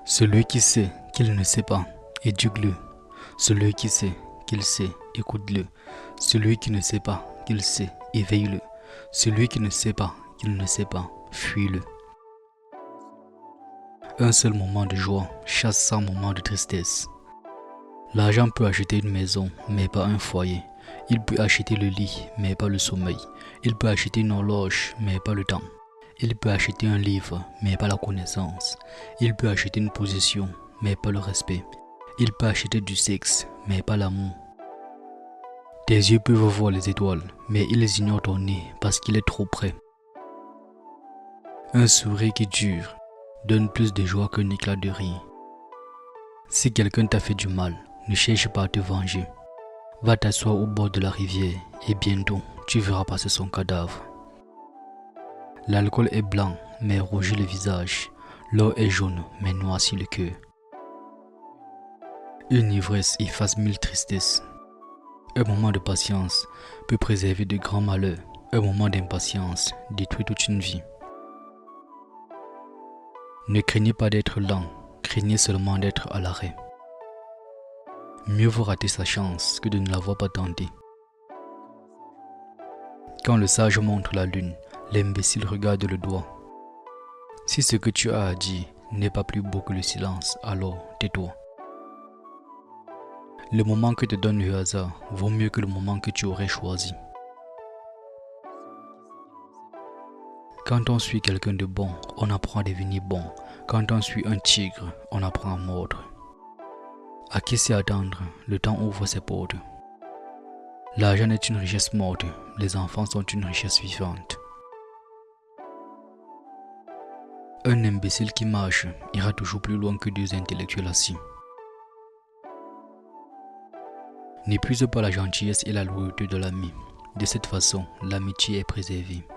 Celui qui sait qu'il ne sait pas, éduque-le. Celui qui sait qu'il sait, écoute-le. Celui qui ne sait pas qu'il sait, éveille-le. Celui qui ne sait pas qu'il ne sait pas, fuis-le. Un seul moment de joie chasse 100 moments de tristesse. L'argent peut acheter une maison, mais pas un foyer. Il peut acheter le lit, mais pas le sommeil. Il peut acheter une horloge, mais pas le temps. Il peut acheter un livre, mais pas la connaissance. Il peut acheter une position, mais pas le respect. Il peut acheter du sexe, mais pas l'amour. Tes yeux peuvent voir les étoiles, mais ils ignorent ton nez parce qu'il est trop près. Un sourire qui dure donne plus de joie qu'un éclat de rire. Si quelqu'un t'a fait du mal, ne cherche pas à te venger. Va t'asseoir au bord de la rivière et bientôt tu verras passer son cadavre. L'alcool est blanc mais rougit le visage. L'or est jaune mais noircit le cœur. Une ivresse efface 1000 tristesses. Un moment de patience peut préserver de grands malheurs. Un moment d'impatience détruit toute une vie. Ne craignez pas d'être lent, craignez seulement d'être à l'arrêt. Mieux vaut rater sa chance que de ne l'avoir pas tentée. Quand le sage montre la lune, l'imbécile regarde le doigt. Si ce que tu as à dire n'est pas plus beau que le silence, alors tais-toi. Le moment que te donne le hasard vaut mieux que le moment que tu aurais choisi. Quand on suit quelqu'un de bon, on apprend à devenir bon. Quand on suit un tigre, on apprend à mordre. À qui sait attendre, le temps ouvre ses portes. L'argent est une richesse morte, les enfants sont une richesse vivante. Un imbécile qui marche ira toujours plus loin que deux intellectuels assis. N'épuise pas la gentillesse et la loyauté de l'ami. De cette façon, l'amitié est préservée.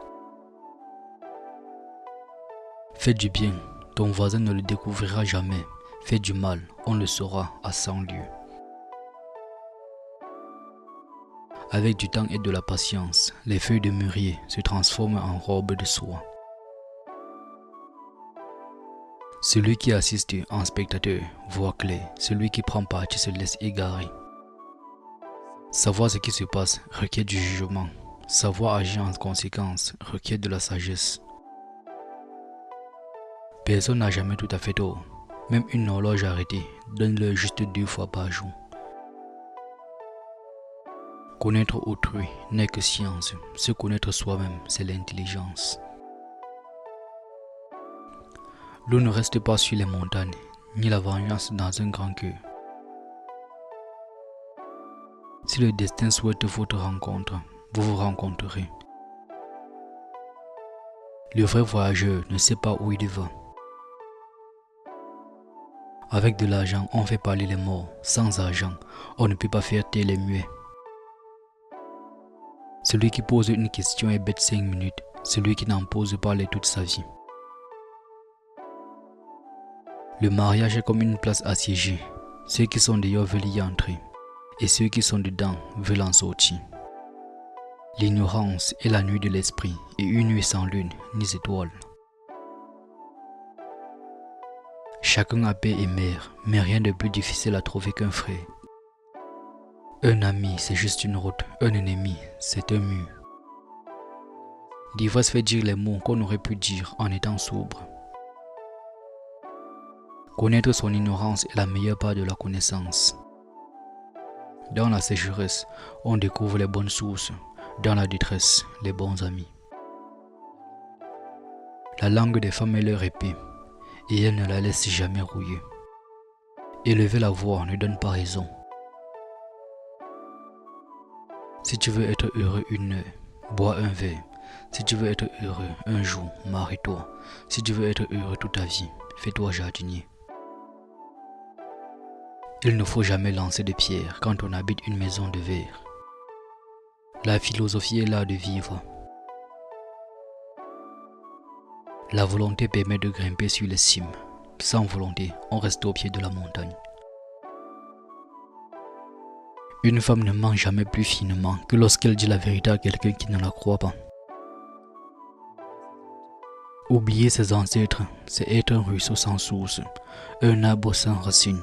Fais du bien, ton voisin ne le découvrira jamais. Fais du mal, on le saura à 100 lieues. Avec du temps et de la patience, les feuilles de mûrier se transforment en robes de soie. Celui qui assiste en spectateur voit clair, celui qui prend parti se laisse égarer. Savoir ce qui se passe requiert du jugement. Savoir agir en conséquence requiert de la sagesse. Personne n'a jamais tout à fait tort. Même une horloge arrêtée donne l'heure juste 2 fois par jour. Connaître autrui n'est que science. Se connaître soi-même, c'est l'intelligence. L'eau ne reste pas sur les montagnes, ni la vengeance dans un grand cœur. Si le destin souhaite votre rencontre, vous vous rencontrerez. Le vrai voyageur ne sait pas où il va. Avec de l'argent, on fait parler les morts. Sans argent, on ne peut pas faire taire les muets. Celui qui pose une question est bête 5 minutes. Celui qui n'en pose pas l'est toute sa vie. Le mariage est comme une place assiégée. Ceux qui sont dehors veulent y entrer. Et ceux qui sont dedans veulent en sortir. L'ignorance est la nuit de l'esprit et une nuit sans lune ni étoile. Chacun a père et mère, mais rien de plus difficile à trouver qu'un frère. Un ami, c'est juste une route. Un ennemi, c'est un mur. L'ivresse fait dire les mots qu'on aurait pu dire en étant sobre. Connaître son ignorance est la meilleure part de la connaissance. Dans la sécheresse, on découvre les bonnes sources. Dans la détresse, les bons amis. La langue des femmes est leur épée, et elles ne la laissent jamais rouiller. Élever la voix ne donne pas raison. Si tu veux être heureux une heure, bois un verre. Si tu veux être heureux un jour, marie-toi. Si tu veux être heureux toute ta vie, fais-toi jardinier. Il ne faut jamais lancer de pierres quand on habite une maison de verre. La philosophie est l'art de vivre. La volonté permet de grimper sur les cimes. Sans volonté, on reste au pied de la montagne. Une femme ne ment jamais plus finement que lorsqu'elle dit la vérité à quelqu'un qui ne la croit pas. Oublier ses ancêtres, c'est être un ruisseau sans source, un arbre sans racines.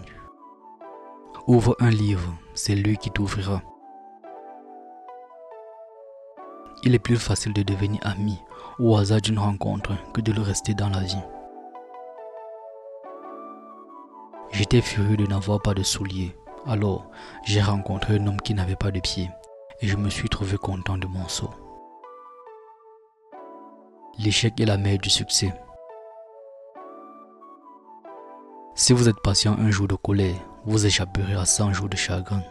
Ouvre un livre, c'est lui qui t'ouvrira. Il est plus facile de devenir ami au hasard d'une rencontre que de le rester dans la vie. J'étais furieux de n'avoir pas de souliers. Alors, j'ai rencontré un homme qui n'avait pas de pieds et je me suis trouvé content de mon sort. L'échec est la mère du succès. Si vous êtes patient un jour de colère, vous échapperez à 100 jours de chagrin.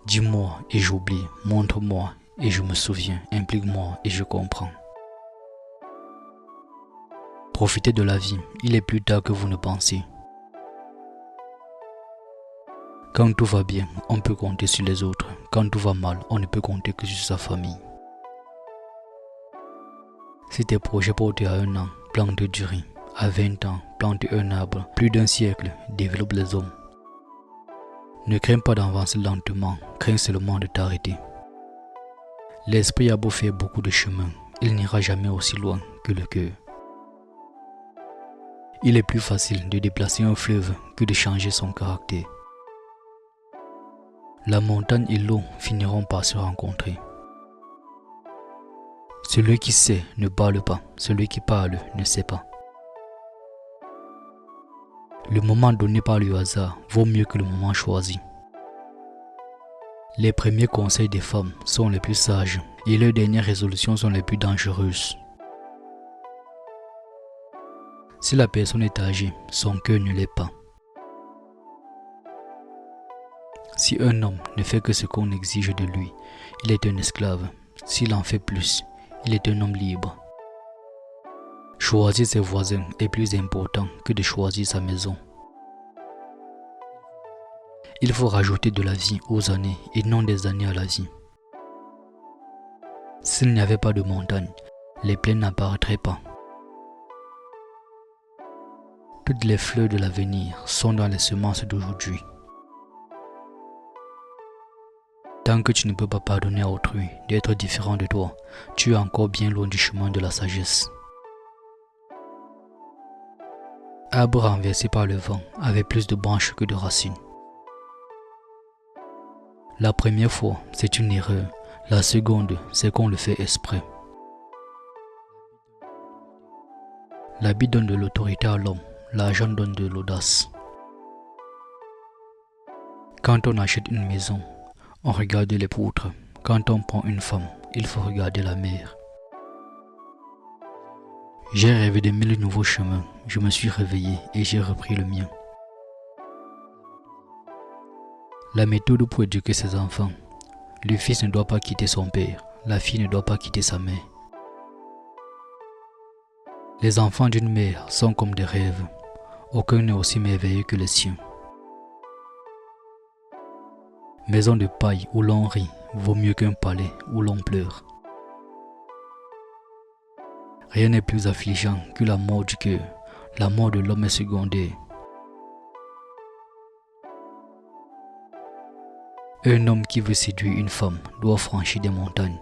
Dis-moi et j'oublie, montre-moi et je me souviens, implique-moi et je comprends. Profitez de la vie, il est plus tard que vous ne pensez. Quand tout va bien, on peut compter sur les autres. Quand tout va mal, on ne peut compter que sur sa famille. Si tes projets portés à 1 an, plante du riz. À 20 ans, plante un arbre. Plus d'1 siècle, développe les hommes. Ne crains pas d'avancer lentement, crains seulement de t'arrêter. L'esprit a beau faire beaucoup de chemin, il n'ira jamais aussi loin que le cœur. Il est plus facile de déplacer un fleuve que de changer son caractère. La montagne et l'eau finiront par se rencontrer. Celui qui sait ne parle pas, celui qui parle ne sait pas. Le moment donné par le hasard vaut mieux que le moment choisi. Les premiers conseils des femmes sont les plus sages et leurs dernières résolutions sont les plus dangereuses. Si la personne est âgée, son cœur ne l'est pas. Si un homme ne fait que ce qu'on exige de lui, il est un esclave. S'il en fait plus, il est un homme libre. Choisir ses voisins est plus important que de choisir sa maison. Il faut rajouter de la vie aux années et non des années à la vie. S'il n'y avait pas de montagne, les plaines n'apparaîtraient pas. Toutes les fleurs de l'avenir sont dans les semences d'aujourd'hui. Tant que tu ne peux pas pardonner à autrui d'être différent de toi, tu es encore bien loin du chemin de la sagesse. Arbre renversé par le vent avait plus de branches que de racines. La première fois, c'est une erreur. La seconde, c'est qu'on le fait exprès. L'habit donne de l'autorité à l'homme, l'argent donne de l'audace. Quand on achète une maison, on regarde les poutres. Quand on prend une femme, il faut regarder la mer. J'ai rêvé de 1000 nouveaux chemins. Je me suis réveillé et j'ai repris le mien. La méthode pour éduquer ses enfants. Le fils ne doit pas quitter son père. La fille ne doit pas quitter sa mère. Les enfants d'une mère sont comme des rêves. Aucun n'est aussi merveilleux que le sien. Maison de paille où l'on rit vaut mieux qu'un palais où l'on pleure. Rien n'est plus affligeant que la mort du cœur. La mort de l'homme est secondaire. Un homme qui veut séduire une femme doit franchir des montagnes.